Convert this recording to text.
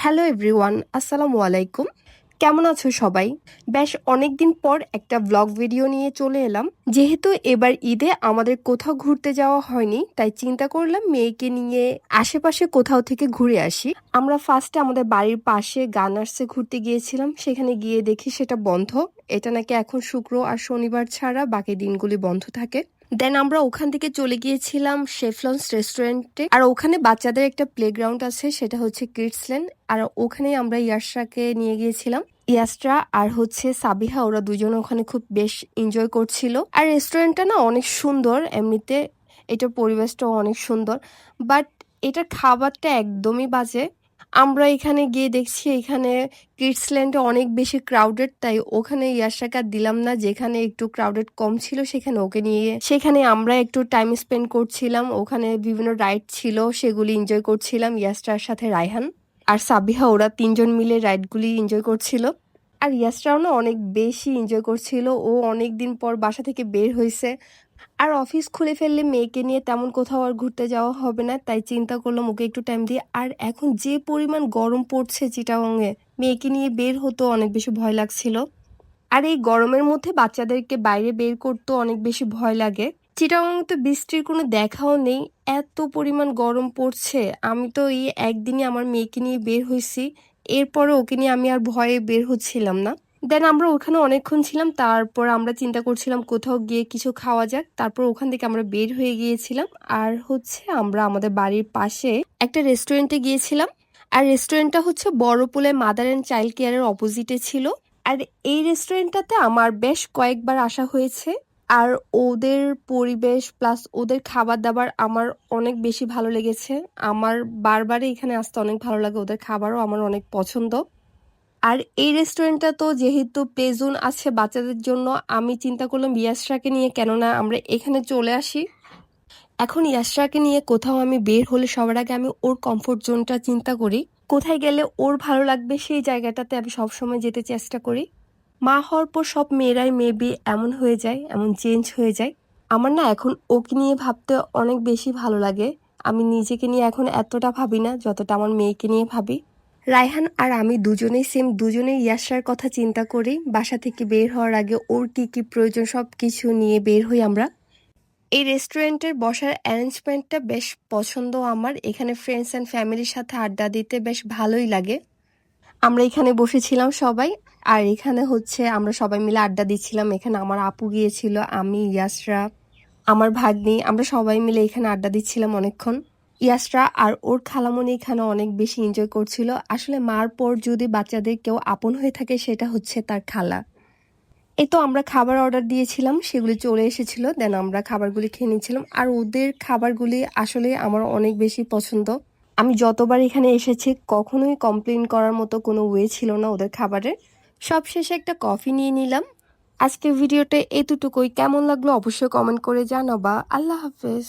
Hello everyone, আসসালামু আলাইকুম। কেমন আছো সবাই? বেশ অনেকদিন পর একটা ব্লগ ভিডিও নিয়ে চলে এলাম। যেহেতু এবার ঈদে আমাদের কোথাও ঘুরতে যাওয়া হয়নি, তাই চিন্তা করলাম মেয়েকে নিয়ে আশেপাশে কোথাও থেকে ঘুরে আসি। আমরা ফার্স্টে আমাদের বাড়ির পাশে গানার্সে ঘুরতে গিয়েছিলাম। সেখানে গিয়ে দেখি সেটা বন্ধ। এটা নাকি এখন শুক্র আর শনিবার ছাড়া বাকি দিনগুলি বন্ধ থাকে। দেন আমরা ওখান থেকে চলে গিয়েছিলাম শেফলন্স রেস্টুরেন্টে। আর ওখানে বাচ্চাদের একটা প্লেগ্রাউন্ড আছে, সেটা হচ্ছে কিডসল্যান্ড। আর ওখানেই আমরা ইয়াশরাকে নিয়ে গিয়েছিলাম। ইয়াসরা আর হচ্ছে সাবিহা, ওরা দুজন ওখানে খুব বেশ এনজয় করছিল। আর রেস্টুরেন্টটা না অনেক সুন্দর, এমনিতে এটার পরিবেশটাও অনেক সুন্দর, বাট এটার খাবারটা একদমই বাজে। আমরা এখানে গিয়ে দেখছি এখানে কিডসল্যান্ডে অনেক বেশি ক্রাউডেড, তাই ওখানে ইয়াশরাকে আর দিলাম না। যেখানে একটু ক্রাউডেড কম ছিল সেখানে ওকে নিয়ে সেখানে আমরা একটু টাইম স্পেন্ড করছিলাম। ওখানে বিভিন্ন রাইড ছিল, সেগুলি এনজয় করছিলাম ইয়াসরার সাথে রায়হান আর সাবিহা, ওরা তিনজন মিলে রাইডগুলি এনজয় করছিল। আর ইয়াসরাও না অনেক বেশি এনজয় করছিল। ও অনেক দিন পর বাসা থেকে বের হয়েছে। আর অফিস খুলে ফেললে মেয়েকে নিয়ে তেমন কোথাও আর ঘুরতে যাওয়া হবে না, তাই চিন্তা করলাম ওকে একটু টাইম দিয়ে। আর এখন যে পরিমাণ গরম পড়ছে চিটাগংয়ে, মেয়েকে নিয়ে বের হতো অনেক বেশি ভয় লাগছিল। আর এই গরমের মধ্যে বাচ্চাদেরকে বাইরে বের করতেও অনেক বেশি ভয় লাগে। চিটাগং তো বৃষ্টির কোনো দেখাও নেই, এত পরিমাণ গরম পড়ছে। আমি তো এই একদিনই আমার মেয়েকে নিয়ে বের হয়েছি, এরপরে ওকে নিয়ে আমি আর ভয়ে বের হচ্ছিলাম না। দেন আমরা ওখানে অনেকক্ষণ ছিলাম, তারপর আমরা চিন্তা করছিলাম কোথাও গিয়ে কিছু খাওয়া যাক। তারপর ওখান থেকে আমরা বের হয়ে গিয়েছিলাম। আর হচ্ছে আমরা আমাদের বাড়ির পাশে একটা রেস্টুরেন্টে গিয়েছিলাম। আর রেস্টুরেন্টটা হচ্ছে বড়পুলে মাদার অ্যান্ড চাইল্ড কেয়ারের অপোজিটে ছিল। আর এই রেস্টুরেন্টটাতে আমার বেশ কয়েকবার আসা হয়েছে। আর ওদের পরিবেশ প্লাস ওদের খাবার দাবার আমার অনেক বেশি ভালো লেগেছে। আমার বারবারই এখানে আসতে অনেক ভালো লাগে, ওদের খাবারও আমার অনেক পছন্দ। আর এই রেস্টুরেন্টটা তো যেহেতু প্লে জোন আছে বাচ্চাদের জন্য, আমি চিন্তা করলাম ইয়াসরাকে নিয়ে কেননা আমরা এখানে চলে আসি। এখন ইয়াসরাকে নিয়ে কোথাও আমি বের হলে সবার আগে আমি ওর কমফোর্ট জোনটা চিন্তা করি। কোথায় গেলে ওর ভালো লাগবে সেই জায়গাটাতে আমি সবসময় যেতে চেষ্টা করি। মা হওয়ার পর সব মেয়েরাই মেবি এমন হয়ে যায়, এমন চেঞ্জ হয়ে যায়। আমার না এখন ওকে নিয়ে ভাবতে অনেক বেশি ভালো লাগে। আমি নিজেকে নিয়ে এখন এতটা ভাবি না যতটা আমার মেয়েকে নিয়ে ভাবি। রায়হান আর আমি দুজনেই সেম, দুজনেই ইয়াসরার কথা চিন্তা করি। বাসা থেকে বের হওয়ার আগে ওর কি কি প্রয়োজন সব কিছু নিয়ে বের হই আমরা। এই রেস্টুরেন্টের বসার অ্যারেঞ্জমেন্টটা বেশ পছন্দ আমার। এখানে ফ্রেন্ডস অ্যান্ড ফ্যামিলির সাথে আড্ডা দিতে বেশ ভালোই লাগে। আমরা এখানে বসেছিলাম সবাই। আর এখানে হচ্ছে আমরা সবাই মিলে আড্ডা দিচ্ছিলাম। এখানে আমার আপু গিয়েছিল, আমি, ইয়াসরা, আমার ভাগ্নি, আমরা সবাই মিলে এখানে আড্ডা দিচ্ছিলাম অনেকক্ষণ। ইয়াসরা আর ওর খালামণি এখানে অনেক বেশি এনজয় করছিল। আসলে মার পর যদি বাচ্চাদের কেউ আপন হয়ে থাকে সেটা হচ্ছে তার খালা। এই তো আমরা খাবার অর্ডার দিয়েছিলাম, সেগুলি চলে এসেছিল। দেন আমরা খাবারগুলি খেয়ে নিয়েছিলাম। আর ওদের খাবারগুলি আসলে আমার অনেক বেশি পছন্দ। আমি যতবার এখানে এসেছি কখনোই কমপ্লেন করার মতো কোনো ওয়ে ছিল না ওদের খাবারের। সবশেষে একটা কফি নিয়ে নিলাম। আজকের ভিডিওটা এতটুকুই। কেমন লাগলো অবশ্যই কমেন্ট করে জানাবা। আল্লাহ হাফেজ।